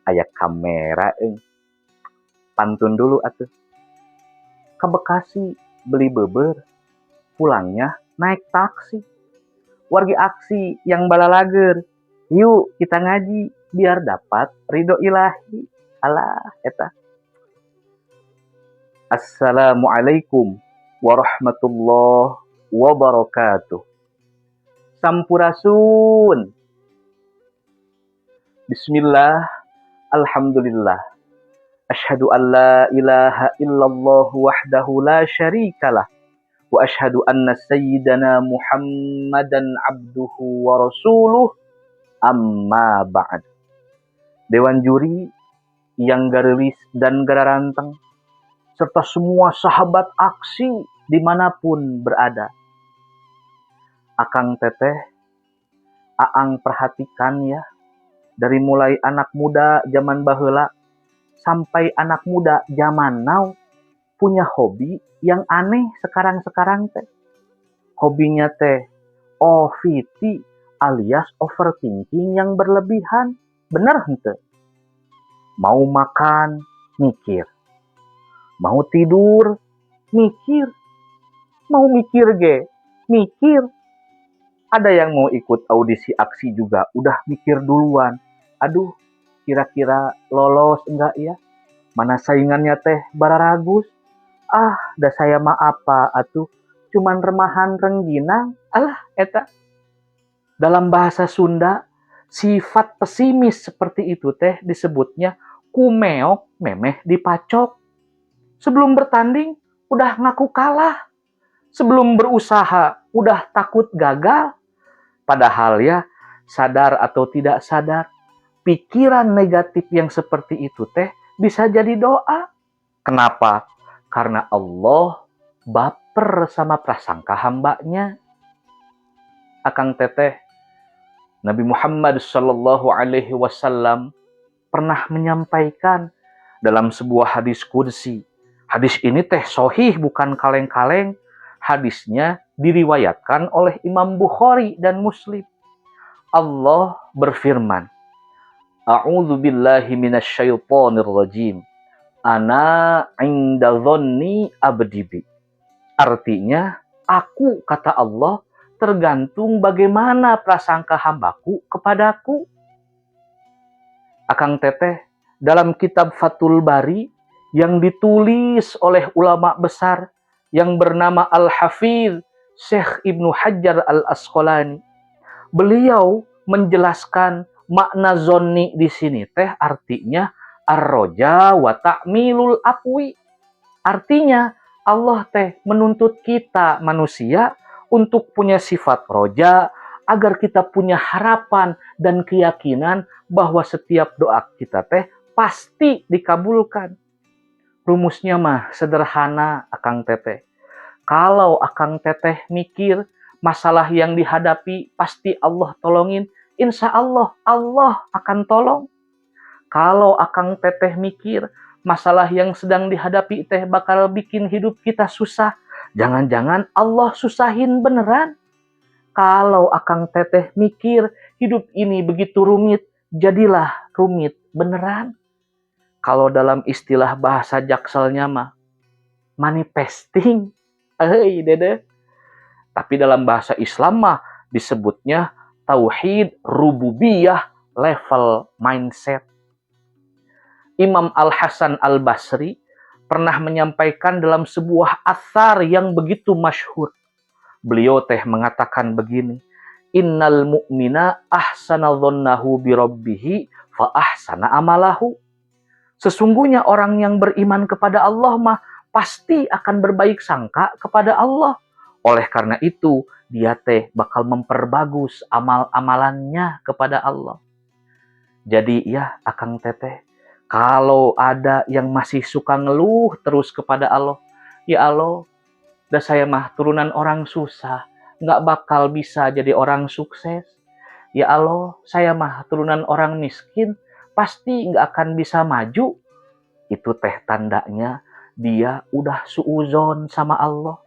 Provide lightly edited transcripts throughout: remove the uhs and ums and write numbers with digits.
aya kamera, pantun dulu atuh. Ke Bekasi beli beber, pulangnya naik taksi. Wargi aksi yang balalager, yuk kita ngaji biar dapat ridho ilahi. Alah eta. Assalamualaikum warahmatullahi wabarakatuh. Sampurasun. Bismillah, alhamdulillah. Asyhadu an la ilaha illallah wahdahu la syarikalah. Wa asyhadu anna sayyidana Muhammadan abduhu wa rasuluh, amma ba'd. Dewan juri yang garilis dan gararanteng, serta semua sahabat aksi dimanapun berada. Akang teteh, aang perhatikan ya, dari mulai anak muda zaman baheula sampai anak muda zaman now punya hobi yang aneh sekarang teh. Hobinya teh OVT alias overthinking yang berlebihan. Bener henteu? Mau makan, mikir. Mau tidur, mikir. Mau mikir ge, mikir. Ada yang mau ikut audisi aksi juga udah mikir duluan. Aduh, kira-kira lolos enggak ya? Mana saingannya teh bararagus. Da saya mah apa atuh? Cuman remahan rengginang. Alah, eta. Dalam bahasa Sunda, sifat pesimis seperti itu teh disebutnya kumeok memeh dipacok. Sebelum bertanding, udah ngaku kalah. Sebelum berusaha, udah takut gagal. Padahal ya, sadar atau tidak sadar, pikiran negatif yang seperti itu teh bisa jadi doa. Kenapa? Karena Allah baper sama prasangka hambanya. Akang teteh, Nabi Muhammad sallallahu alaihi wasallam pernah menyampaikan dalam sebuah hadis qudsi. Hadis ini teh sahih, bukan kaleng-kaleng. Hadisnya diriwayatkan oleh Imam Bukhari dan Muslim. Allah berfirman, A'udzu billahi minasyaitonir rajim. Ana 'inda dzanni abdi bi. Artinya, aku, kata Allah, tergantung bagaimana prasangka hambaku kepadaku. Akang teteh, dalam kitab Fathul Bari yang ditulis oleh ulama besar yang bernama Al-Hafidz Syekh Ibnu Hajar Al-Asqalani, beliau menjelaskan makna zonni di sini teh artinya ar-roja wa ta'milul aqwi. Artinya Allah teh menuntut kita manusia untuk punya sifat roja, agar kita punya harapan dan keyakinan bahwa setiap doa kita teh pasti dikabulkan. Rumusnya mah sederhana, akang teteh. Kalau akang teteh mikir masalah yang dihadapi pasti Allah tolongin, insya Allah Allah akan tolong. Kalau akang teteh mikir masalah yang sedang dihadapi teh bakal bikin hidup kita susah, jangan-jangan Allah susahin beneran. Kalau akang teteh mikir hidup ini begitu rumit, jadilah rumit beneran. Kalau dalam istilah bahasa jakselnya mah manifesting. Dede. Tapi dalam bahasa Islam mah disebutnya tauhid rububiyah level mindset. Imam Al-Hasan Al-Basri pernah menyampaikan dalam sebuah athar yang begitu masyhur. Beliau teh mengatakan begini, Innal mu'mina ahsana dhannahu bi rabbih fa ahsana amalahu. Sesungguhnya orang yang beriman kepada Allah mah pasti akan berbaik sangka kepada Allah. Oleh karena itu, dia teh bakal memperbagus amal-amalannya kepada Allah. Jadi ya, akang teteh, kalau ada yang masih suka ngeluh terus kepada Allah, ya Allah, dah saya mah turunan orang susah, nggak bakal bisa jadi orang sukses. Ya Allah, saya mah turunan orang miskin, pasti nggak akan bisa maju. Itu teh tandanya dia udah suuzon sama Allah.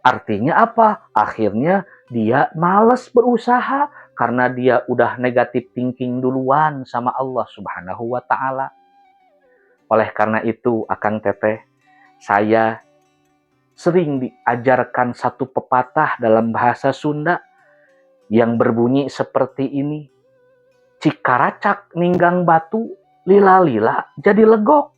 Artinya apa? Akhirnya dia malas berusaha karena dia udah negatif thinking duluan sama Allah Subhanahu wa Ta'ala. Oleh karena itu, Akang Teteh, saya sering diajarkan satu pepatah dalam bahasa Sunda yang berbunyi seperti ini. Cikaracak ninggang batu, lila-lila jadi legok.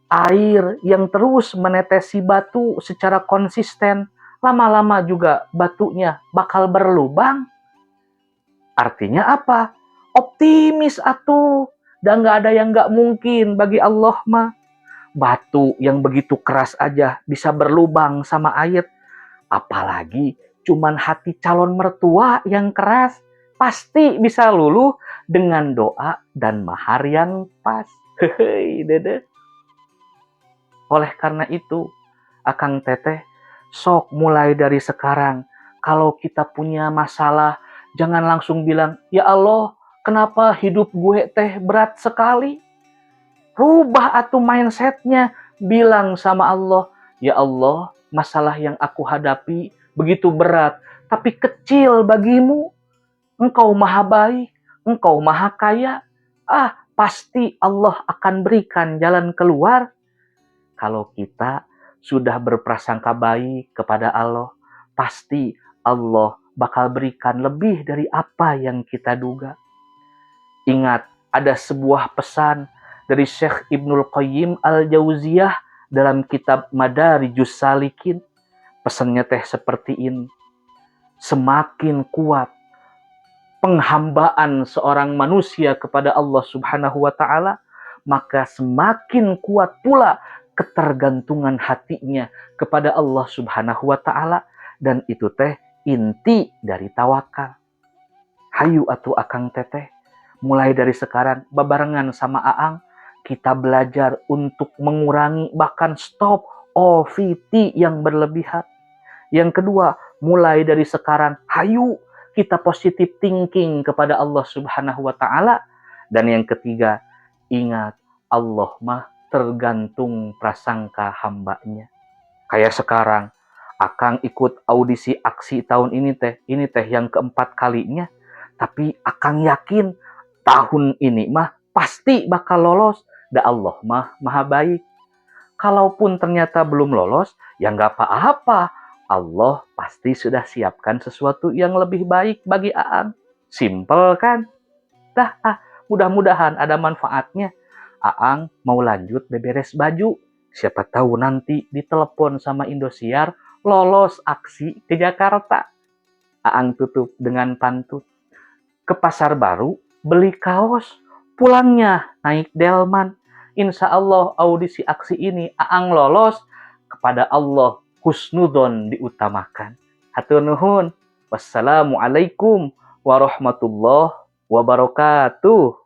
Air yang terus menetesi batu secara konsisten, lama-lama juga batunya bakal berlubang. Artinya apa? Optimis atuh. Dan gak ada yang gak mungkin bagi Allah mah. Batu yang begitu keras aja bisa berlubang sama air. Apalagi cuman hati calon mertua yang keras. Pasti bisa luluh dengan doa dan mahar yang pas. Hehehe, dede. Oleh karena itu, Akang Teteh, sok mulai dari sekarang, kalau kita punya masalah, jangan langsung bilang, ya Allah, kenapa hidup gue teh berat sekali? Rubah atuh mindsetnya, bilang sama Allah, ya Allah, masalah yang aku hadapi begitu berat, tapi kecil bagimu. Engkau maha baik, engkau maha kaya. Pasti Allah akan berikan jalan keluar. Kalau kita sudah berprasangka baik kepada Allah, pasti Allah bakal berikan lebih dari apa yang kita duga. Ingat, ada sebuah pesan dari Syekh Ibnul Qayyim Al-Jauziyah dalam kitab Madarijus Salikin. Pesannya teh seperti ini. Semakin kuat penghambaan seorang manusia kepada Allah Subhanahu wa Ta'ala, maka semakin kuat pula ketergantungan hatinya kepada Allah Subhanahu wa Ta'ala, dan itu teh inti dari tawakal. Hayu atuh Akang Teteh, mulai dari sekarang babarengan sama Aang, kita belajar untuk mengurangi bahkan stop OVT yang berlebihan. Yang kedua, mulai dari sekarang hayu kita positive thinking kepada Allah Subhanahu wa Ta'ala. Dan yang ketiga, ingat Allah mah tergantung prasangka hambanya. Kayak sekarang, Akang ikut audisi aksi tahun ini teh yang keempat kalinya. Tapi Akang yakin tahun ini mah pasti bakal lolos. Da Allah mah maha baik. Kalaupun ternyata belum lolos, ya nggak apa-apa. Allah pasti sudah siapkan sesuatu yang lebih baik bagi Aang. Simple kan? Mudah-mudahan ada manfaatnya. Aang mau lanjut beberes baju. Siapa tahu nanti ditelepon sama Indosiar, lolos aksi ke Jakarta. Aang tutup dengan pantun. Ke pasar baru, beli kaos. Pulangnya naik delman. Insya Allah audisi aksi ini Aang lolos. Kepada Allah husnudon diutamakan. Hatur nuhun. Wassalamualaikum warahmatullahi wabarakatuh.